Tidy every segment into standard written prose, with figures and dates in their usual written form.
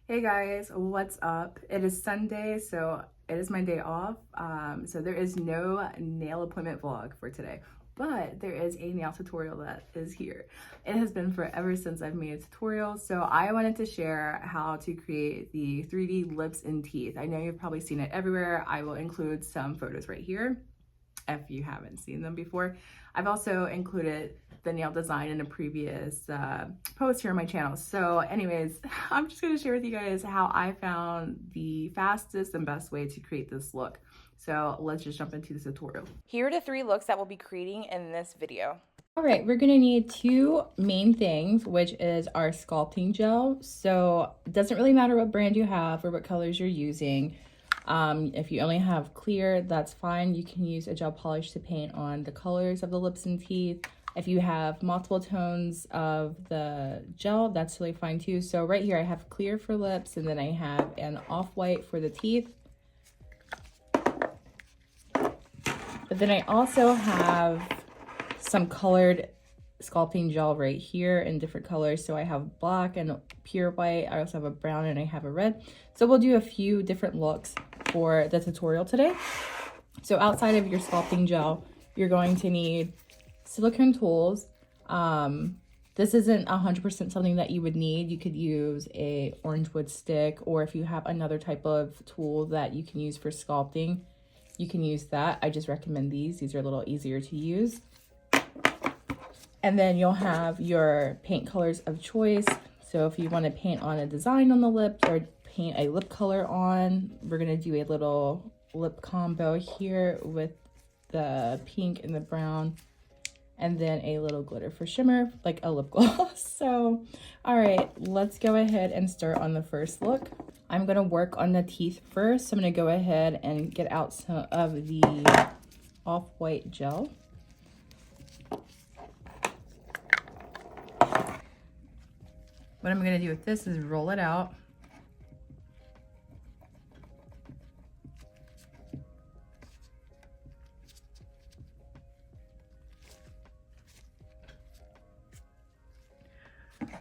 Hey guys, what's up? It is Sunday, so it is my day off. So there is no nail appointment vlog for today, but there is a nail tutorial that is here. It has been forever since I've made a tutorial, so I wanted to share how to create the 3D lips and teeth. I know you've probably seen it everywhere. I will include some photos right here if you haven't seen them before. I've also included the nail design in a previous post here on my channel. So anyways, I'm just gonna share with you guys how I found the fastest and best way to create this look. So let's just jump into this tutorial. Here are the 3 looks that we'll be creating in this video. All right, we're gonna need 2 main things, which is our sculpting gel. So it doesn't really matter what brand you have or what colors you're using. If you only have clear, that's fine. You can use a gel polish to paint on the colors of the lips and teeth. If you have multiple tones of the gel, that's really fine too. So right here I have clear for lips, and then I have an off-white for the teeth. But then I also have some colored sculpting gel right here in different colors. So I have black and pure white. I also have a brown and I have a red. So we'll do a few different looks for the tutorial today. So outside of your sculpting gel, you're going to need silicone tools. This isn't 100% something that you would need. You could use a orange wood stick, or if you have another type of tool that you can use for sculpting, you can use that. I just recommend these. These are a little easier to use. And then you'll have your paint colors of choice. So if you want to paint on a design on the lips or paint a lip color on, we're going to do a little lip combo here with the pink and the brown, and then a little glitter for shimmer, like a lip gloss. So, all right, let's go ahead and start on the first look. I'm going to work on the teeth first. So I'm going to go ahead and get out some of the off-white gel. What I'm going to do with this is roll it out.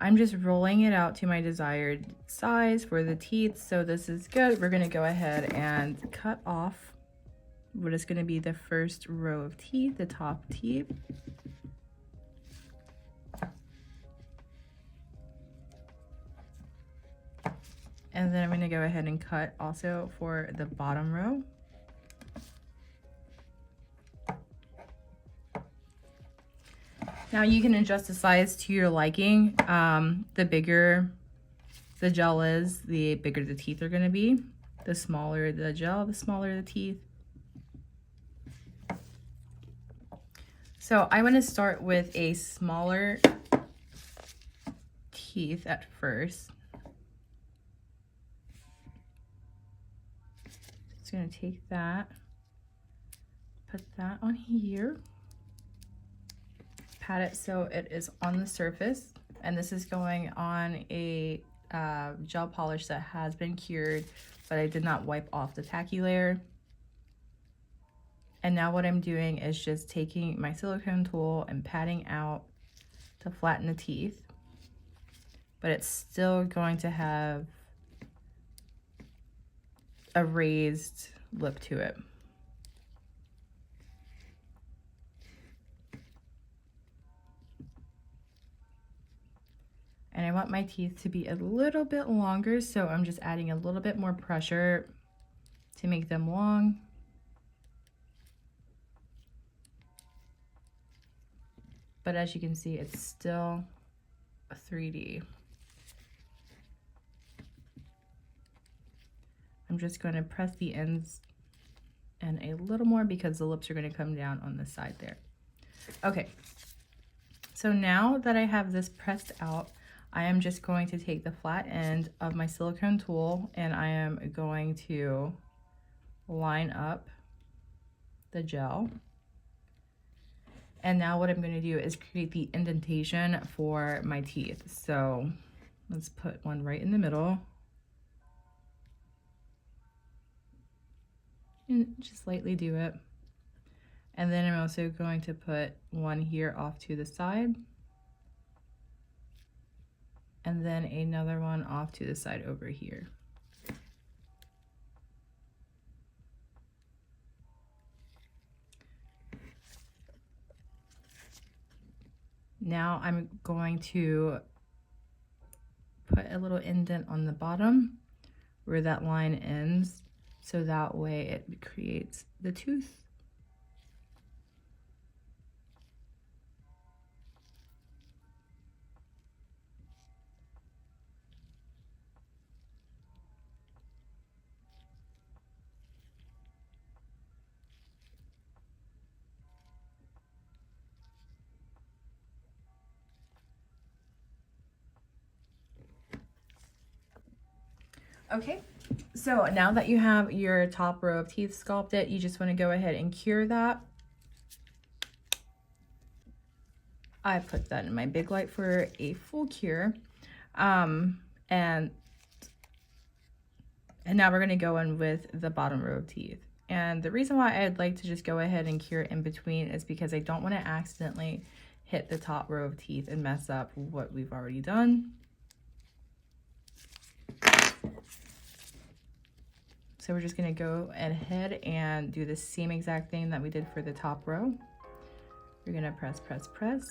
I'm just rolling it out to my desired size for the teeth, so this is good. We're going to go ahead and cut off what is going to be the first row of teeth, the top teeth. And then I'm going to go ahead and cut also for the bottom row. Now you can adjust the size to your liking. The bigger the gel is, the bigger the teeth are going to be. The smaller the gel, the smaller the teeth. So I want to start with a smaller teeth at first. Just going to take that, put that on here. Pat it so it is on the surface, and this is going on a gel polish that has been cured, but I did not wipe off the tacky layer. And now what I'm doing is just taking my silicone tool and patting out to flatten the teeth, but it's still going to have a raised lip to it. And I want my teeth to be a little bit longer, so I'm just adding a little bit more pressure to make them long. But as you can see, it's still a 3D. I'm just going to press the ends and a little more because the lips are going to come down on the side there. Okay, so now that I have this pressed out, I am just going to take the flat end of my silicone tool and I am going to line up the gel. And now what I'm going to do is create the indentation for my teeth. So let's put one right in the middle. And just lightly do it. And then I'm also going to put one here off to the side. and then another one off to the side over here. Now I'm going to put a little indent on the bottom where that line ends, so that way it creates the tooth. Okay, so now that you have your top row of teeth sculpted, you just want to go ahead and cure that. I put that in my big light for a full cure. And now we're going to go in with the bottom row of teeth. And the reason why I'd like to just go ahead and cure in between is because I don't want to accidentally hit the top row of teeth and mess up what we've already done. So we're just going to go ahead and do the same exact thing that we did for the top row. You're going to press, press, press.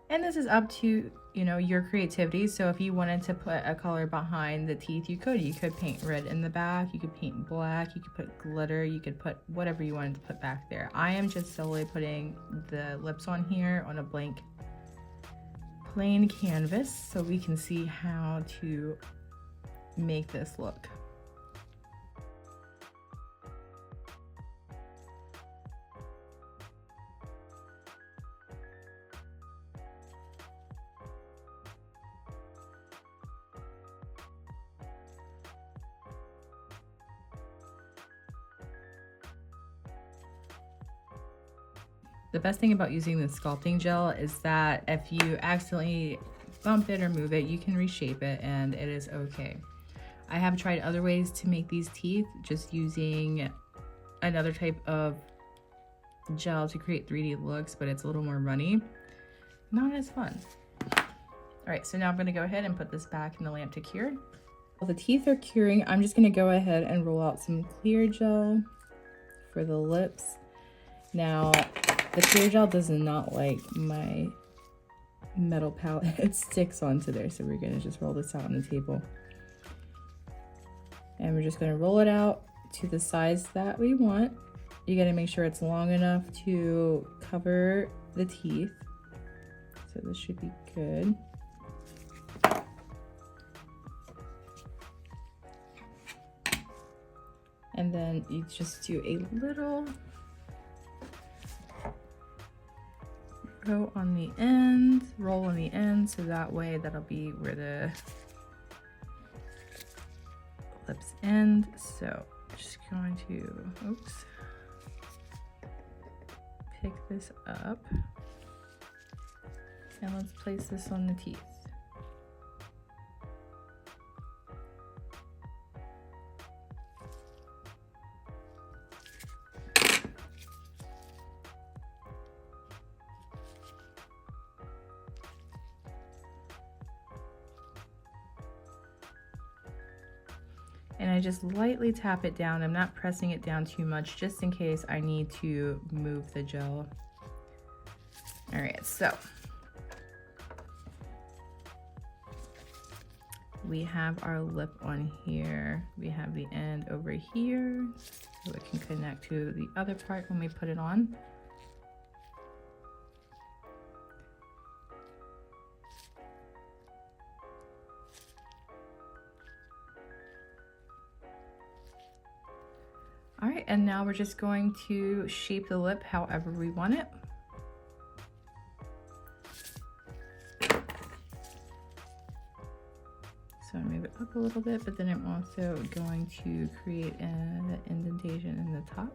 And this is up to, you know, your creativity. So if you wanted to put a color behind the teeth, you could. You could paint red in the back, you could paint black, you could put glitter, you could put whatever you wanted to put back there. I am just solely putting the lips on here on a blank plain canvas so we can see how to make this look. The best thing about using the sculpting gel is that if you accidentally bump it or move it, you can reshape it and it is okay. I have tried other ways to make these teeth, just using another type of gel to create 3D looks, but it's a little more runny. Not as fun. All right, so now I'm gonna go ahead and put this back in the lamp to cure. While the teeth are curing, I'm just gonna go ahead and roll out some clear gel for the lips. Now, the clear gel does not like my metal palette. It sticks onto there, so we're gonna just roll this out on the table. And we're just gonna roll it out to the size that we want. You gotta make sure it's long enough to cover the teeth. So this should be good. And then you just do a little roll on the end, so that way that'll be where the lips end. So just going to, oops, pick this up and let's place this on the teeth. And I just lightly tap it down. I'm not pressing it down too much, just in case I need to move the gel. All right, so we have our lip on here. We have the end over here, so it can connect to the other part when we put it on. All right, and now we're just going to shape the lip however we want it. So I move it up a little bit, but then I'm also going to create an indentation in the top.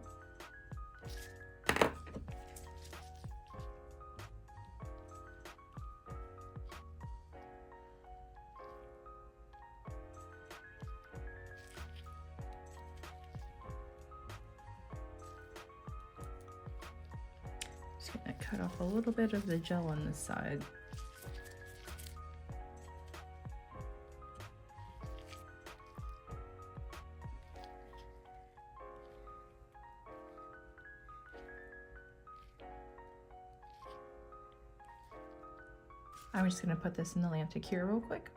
Just gonna cut off a little bit of the gel on this side. I'm just gonna put this in the lamp to cure real quick.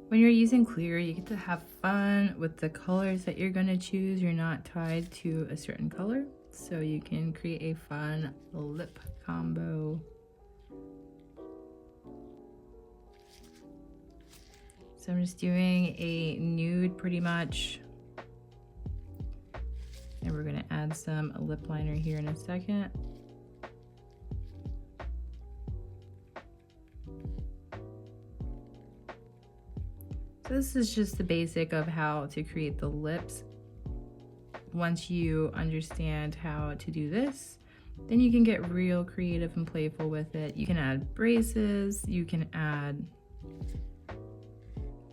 When you're using clear, you get to have fun with the colors that you're gonna choose. You're not tied to a certain color, so you can create a fun lip combo. So I'm just doing a nude pretty much. And we're gonna add some lip liner here in a second. So this is just the basic of how to create the lips. Once you understand how to do this, then you can get real creative and playful with it. You can add braces, you can add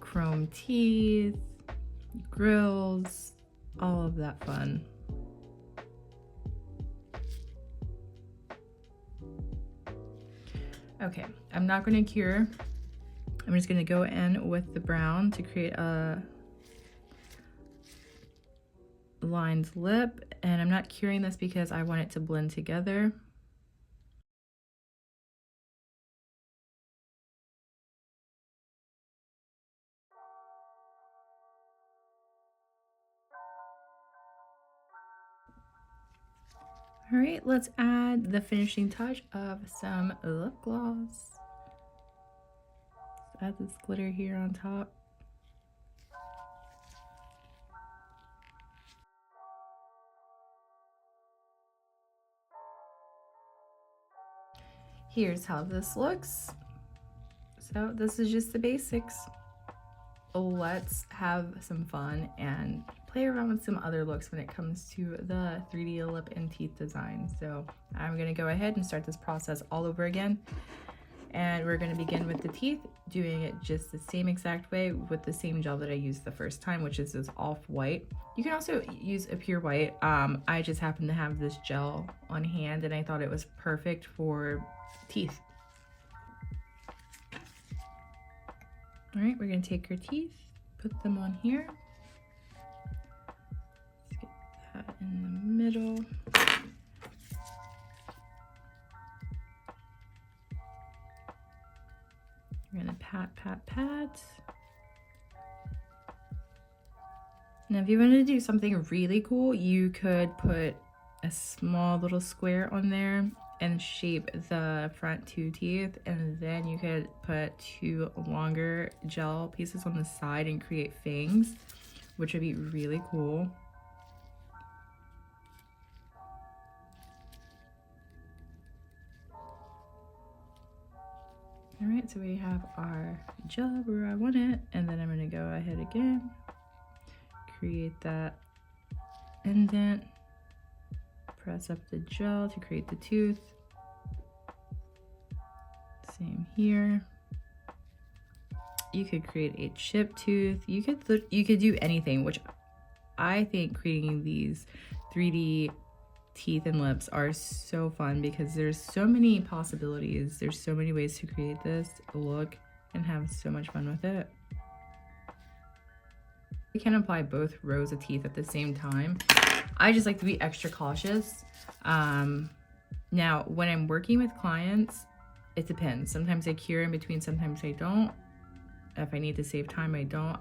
chrome teeth, grills, all of that fun. Okay, I'm not gonna cure. I'm just gonna go in with the brown to create a lined lip, and I'm not curing this because I want it to blend together. All right, let's add the finishing touch of some lip gloss. Let's add this glitter here on top. Here's how this looks. So this is just the basics. Let's have some fun and play around with some other looks when it comes to the 3D lip and teeth design. So I'm gonna go ahead and start this process all over again. And we're gonna begin with the teeth, doing it just the same exact way with the same gel that I used the first time, which is this off-white. You can also use a pure white. I just happen to have this gel on hand and I thought it was perfect for teeth. All right, we're gonna take our teeth, put them on here. Let's get that in the middle. We're gonna pat, pat, pat. Now, if you wanted to do something really cool, you could put a small little square on there and shape the front two teeth, and then you could put two longer gel pieces on the side and create fangs, which would be really cool. All right, so we have our gel where I want it, and then I'm gonna go ahead again, create that indent, press up the gel to create the tooth. Same here. You could create a chip tooth. You could do anything, which I think creating these 3D teeth and lips are so fun because there's so many possibilities. There's so many ways to create this look and have so much fun with it. You can apply both rows of teeth at the same time. I just like to be extra cautious. Now, when I'm working with clients, it depends. Sometimes I cure in between, sometimes I don't. If I need to save time, I don't.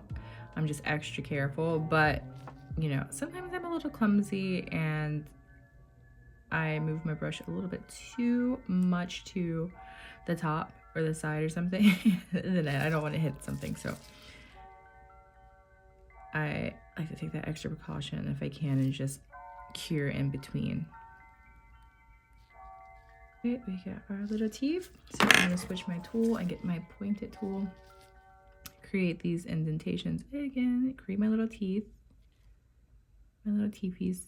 I'm just extra careful, but you know, sometimes I'm a little clumsy and I move my brush a little bit too much to the top or the side or something. And then I don't want to hit something, so I like to take that extra precaution if I can and just cure in between. Okay, we got our little teeth. So I'm gonna switch my tool and get my pointed tool. Create these indentations again. Create my little teeth, my little teethies,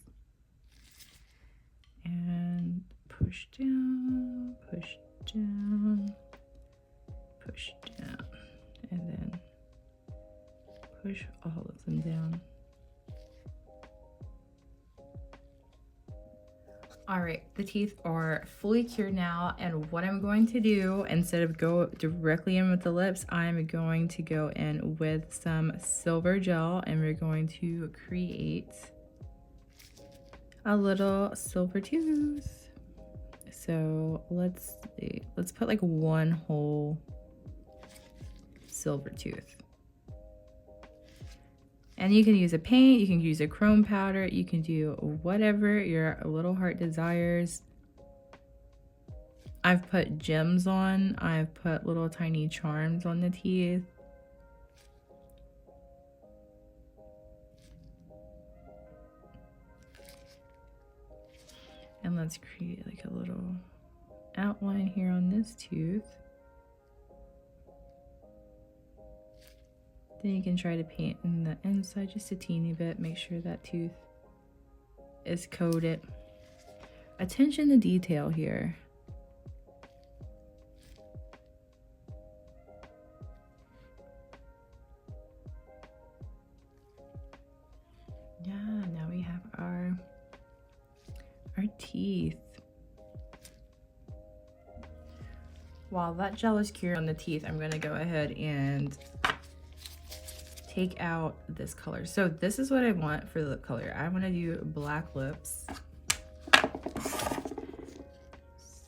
and push down, push down, push down, and then push all of them down. All right, the teeth are fully cured now, and what I'm going to do, instead of go directly in with the lips, I'm going to go in with some silver gel, and we're going to create a little silver tooth. So let's see, let's put like one whole silver tooth. And you can use a paint, you can use a chrome powder, you can do whatever your little heart desires. I've put gems on, I've put little tiny charms on the teeth. And let's create like a little outline here on this tooth. Then you can try to paint in the inside just a teeny bit. Make sure that tooth is coated. Attention to detail here. Yeah, now we have our teeth. While that gel is cured on the teeth, I'm gonna go ahead and take out this color. So this is what I want for the lip color. I want to do black lips.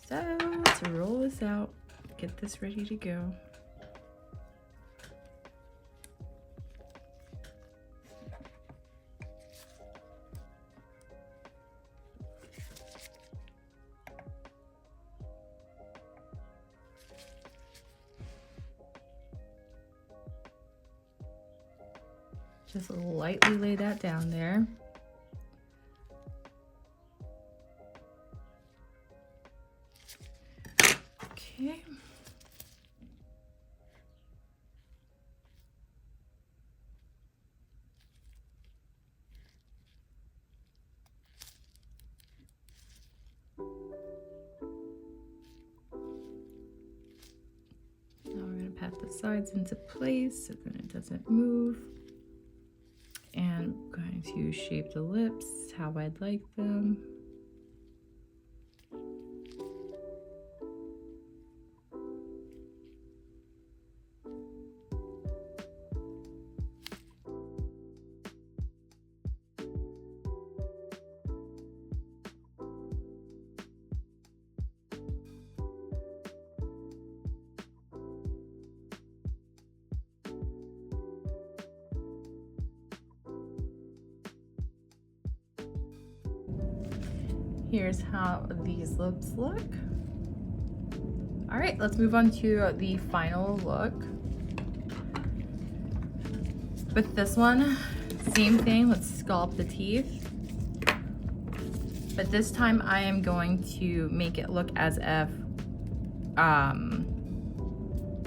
So let's roll this out, get this ready to go. Just lightly lay that down there. Okay. Now we're going to pat the sides into place so that it doesn't move. And I'm going to shape the lips how I'd like them. Here's how these lips look. All right, let's move on to the final look. With this one, same thing, let's sculpt the teeth. But this time I am going to make it look as if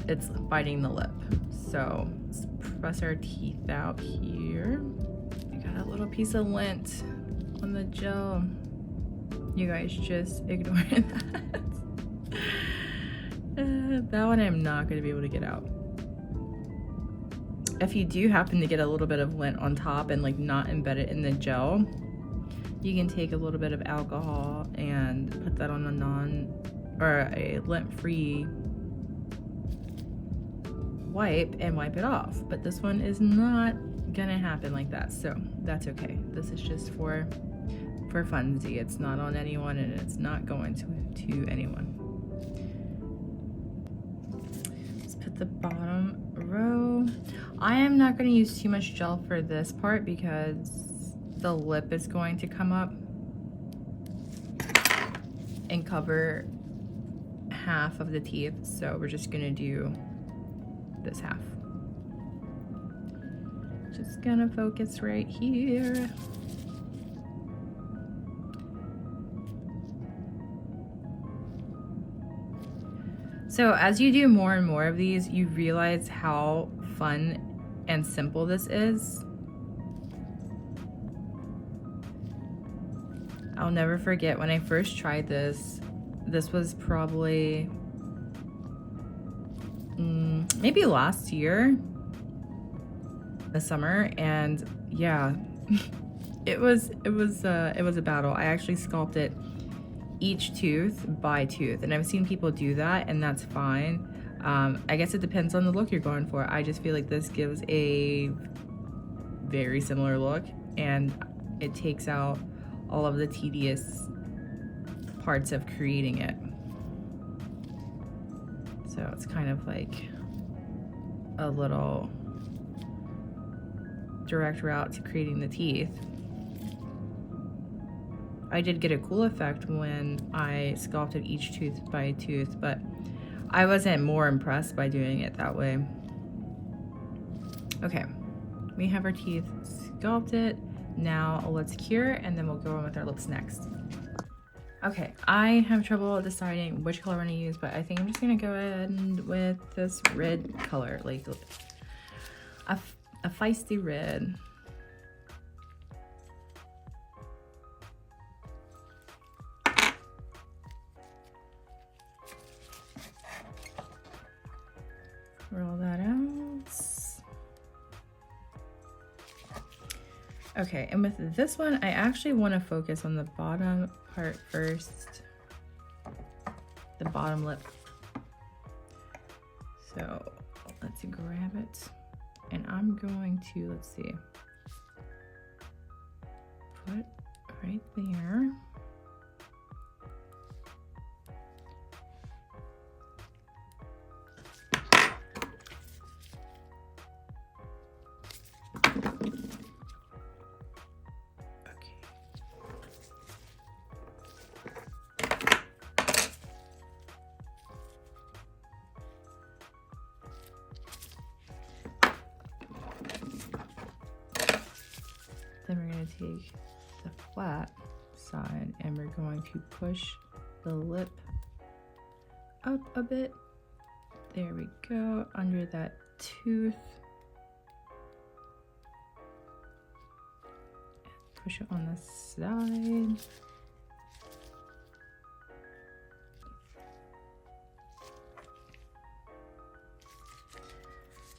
it's biting the lip. So let's press our teeth out here. I got a little piece of lint on the gel. You guys just ignore that. That one I'm not going to be able to get out. If you do happen to get a little bit of lint on top and like not embed it in the gel, you can take a little bit of alcohol and put that on a lint-free wipe and wipe it off. But this one is not gonna happen like that, so that's okay. This is just for funsies. It's not on anyone and it's not going to anyone. Let's put the bottom row. I am not going to use too much gel for this part because the lip is going to come up. and cover half of the teeth. So we're just gonna do this half. Just gonna focus right here. So as you do more and more of these, you realize how fun and simple this is. I'll never forget when I first tried this. This was probably maybe last year, the summer, and yeah, it was a battle. I actually sculpted each tooth by tooth, and I've seen people do that, and that's fine. I guess it depends on the look you're going for. I just feel like this gives a very similar look, and it takes out all of the tedious parts of creating it. So it's kind of like a little direct route to creating the teeth. I did get a cool effect when I sculpted each tooth by tooth, but I wasn't more impressed by doing it that way. Okay, we have our teeth sculpted. Now let's cure, and then we'll go on with our lips next. Okay, I have trouble deciding which color I'm gonna use, but I think I'm just gonna go ahead with this red color, like a feisty red. Roll that out. Okay, and with this one, I actually want to focus on the bottom part first, the bottom lip. So let's grab it, and I'm going to, let's see, put right there. Then we're going to take the flat side and we're going to push the lip up a bit. There we go, under that tooth. Push it on the side.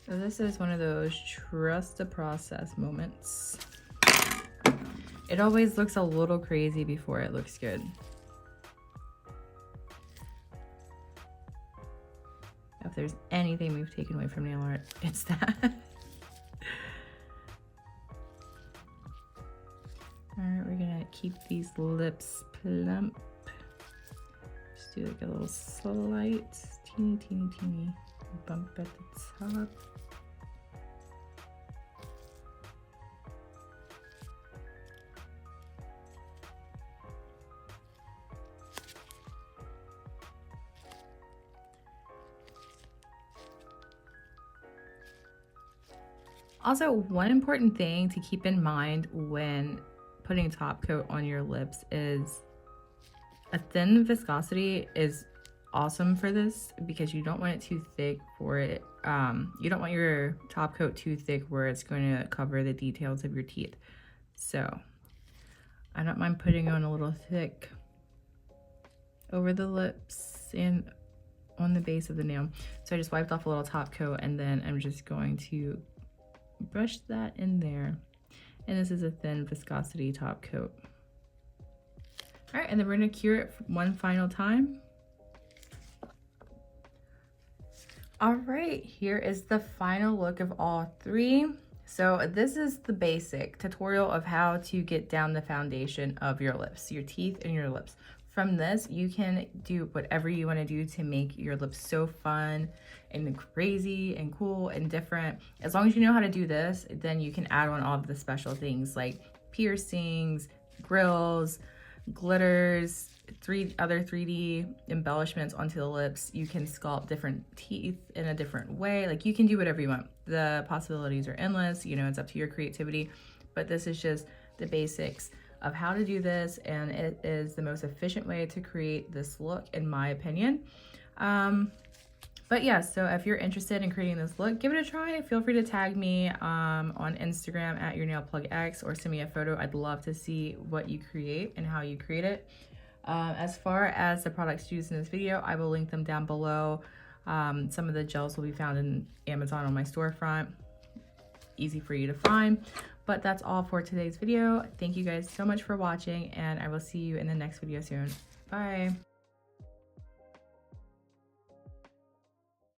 So this is one of those trust the process moments. It always looks a little crazy before it looks good. If there's anything we've taken away from nail art, it's that. All right, we're gonna keep these lips plump. Just do like a little slight, teeny bump at the top. Also, one important thing to keep in mind when putting top coat on your lips is a thin viscosity is awesome for this because you don't want it too thick for it. You don't want your top coat too thick where it's going to cover the details of your teeth. So I don't mind putting on a little thick over the lips and on the base of the nail. So I just wiped off a little top coat, and then I'm just going to brush that in there, and this is a thin viscosity top coat. All right, and then we're gonna cure it one final time. All right, here is the final look of all three. So this is the basic tutorial of how to get down the foundation of your lips, your teeth and your lips. From this, you can do whatever you want to do to make your lips so fun and crazy and cool and different. As long as you know how to do this, then you can add on all of the special things like piercings, grills, glitters, other 3D embellishments onto the lips. You can sculpt different teeth in a different way. Like, you can do whatever you want. The possibilities are endless. You know, it's up to your creativity. But this is just the basics of how to do this, and it is the most efficient way to create this look, in my opinion. But yeah, so if you're interested in creating this look, give it a try. Feel free to tag me on Instagram at YourNailPlugX, or send me a photo. I'd love to see what you create and how you create it. As far as the products used in this video, I will link them down below. Some of the gels will be found in Amazon on my storefront. Easy for you to find. But that's all for today's video. Thank you guys so much for watching, and I will see you in the next video soon. Bye.